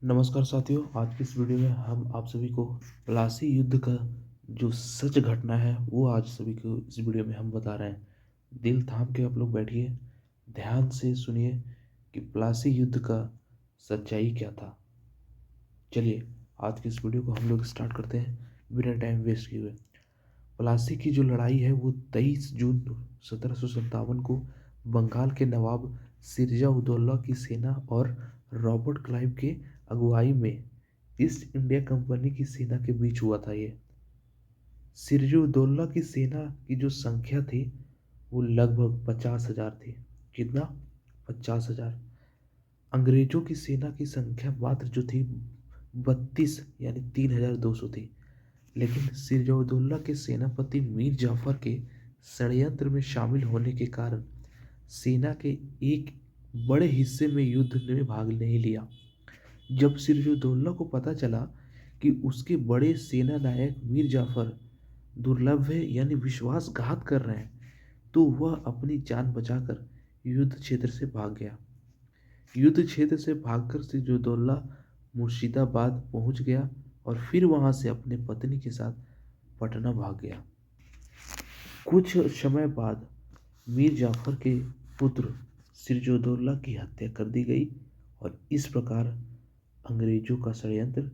नमस्कार साथियों, आज की इस वीडियो में हम आप सभी को प्लासी युद्ध का जो सच घटना है वो आज सभी को इस वीडियो में हम बता रहे हैं। दिल थाम के आप लोग बैठिए, ध्यान से सुनिए कि प्लासी युद्ध का सच्चाई क्या था। चलिए आज की इस वीडियो को हम लोग स्टार्ट करते हैं बिना टाइम वेस्ट किए हुए। प्लासी की जो लड़ाई है वो 23 जून 1757 को बंगाल के नवाब सिरजा उदौला की सेना और रॉबर्ट क्लाइव के अगुवाई में ईस्ट इंडिया कंपनी की सेना के बीच हुआ था। ये सिरजुद्दौला की सेना की जो संख्या थी वो लगभग 50,000 थी। कितना? 50,000। अंग्रेजों की सेना की संख्या मात्र जो थी 32 यानी 3,200 थी। लेकिन सिरजौदौला के सेनापति मीर जाफर के षड्यंत्र में शामिल होने के कारण सेना के एक बड़े हिस्से में युद्ध में भाग नहीं लिया। जब सिरजौदौला को पता चला कि उसके बड़े सेना नायक मीर जाफर दुर्लभ है यानी विश्वासघात कर रहे हैं, तो वह अपनी जान बचाकर युद्ध क्षेत्र से भाग गया। युद्ध क्षेत्र से भागकर सिरजौदौला मुर्शिदाबाद पहुंच गया और फिर वहां से अपने पत्नी के साथ पटना भाग गया। कुछ समय बाद मीर जाफर के पुत्र सिरजौदौला की हत्या कर दी गई और इस प्रकार अंग्रेजों का षड्यंत्र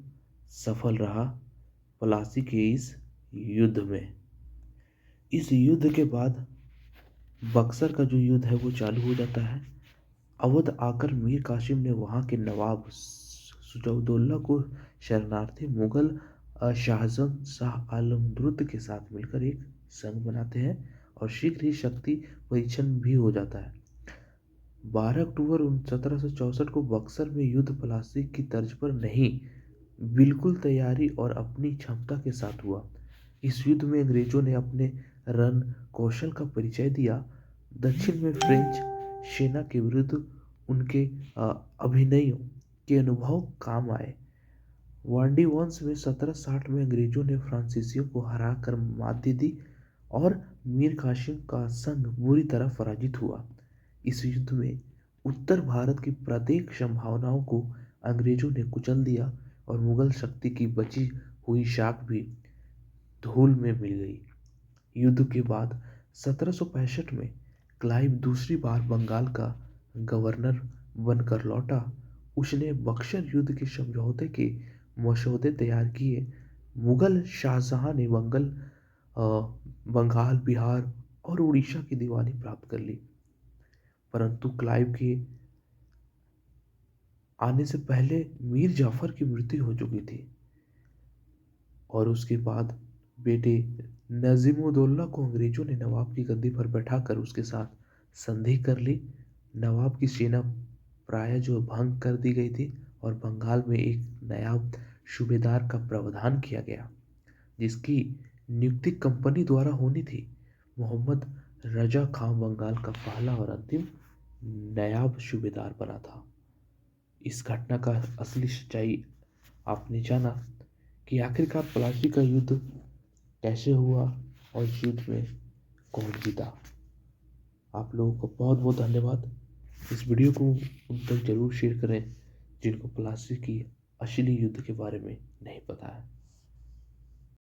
सफल रहा। प्लासी के इस युद्ध में इस युद्ध के बाद बक्सर का जो युद्ध है वो चालू हो जाता है। अवध आकर मीर कासिम ने वहाँ के नवाब सुजौदौला को शरणार्थी मुगल शाहजहां शाह आलम द्रुत के साथ मिलकर एक संघ बनाते हैं और शीघ्र ही शक्ति परीक्षण भी हो जाता है। 12 अक्टूबर 1764 को बक्सर में युद्ध प्लासी की तर्ज पर नहीं, बिल्कुल तैयारी और अपनी क्षमता के साथ हुआ। इस युद्ध में अंग्रेजों ने अपने रण कौशल का परिचय दिया। दक्षिण में फ्रेंच सेना के विरुद्ध उनके अभिनय के अनुभव काम आए। वांडी वंश में 1760 में अंग्रेजों ने फ्रांसीसियों को हराकर मात दे दी और मीर कासिम का संघ बुरी तरह पराजित हुआ। इस युद्ध में उत्तर भारत की प्रत्येक संभावनाओं को अंग्रेजों ने कुचल दिया और मुगल शक्ति की बची हुई शाख भी धूल में मिल गई। युद्ध के बाद 1765 में क्लाइव दूसरी बार बंगाल का गवर्नर बनकर लौटा। उसने बक्सर युद्ध के समझौते के मसौदे तैयार किए। मुगल शाहजहां ने बंगाल, बिहार और उड़ीसा की दीवानी प्राप्त कर ली, परंतु क्लाइव के आने से पहले मीर जाफर की मृत्यु हो चुकी थी और उसके बाद बेटे नजीमुद्दौला को अंग्रेजों ने नवाब की गद्दी पर बैठाकर उसके साथ संधि कर ली। नवाब की सेना प्राय जो भंग कर दी गई थी और बंगाल में एक नायब सूबेदार का प्रावधान किया गया, जिसकी नियुक्ति कंपनी द्वारा होनी थी। मोहम्मद रजा खां बंगाल का पहला और अंतिम नायब सूबेदार बना था। इस घटना का असली सच्चाई आपने जाना कि आखिरकार प्लासी का युद्ध कैसे हुआ और इस युद्ध में कौन जीता। आप लोगों को बहुत बहुत धन्यवाद। इस वीडियो को उन तक जरूर शेयर करें जिनको प्लासी की असली युद्ध के बारे में नहीं पता है।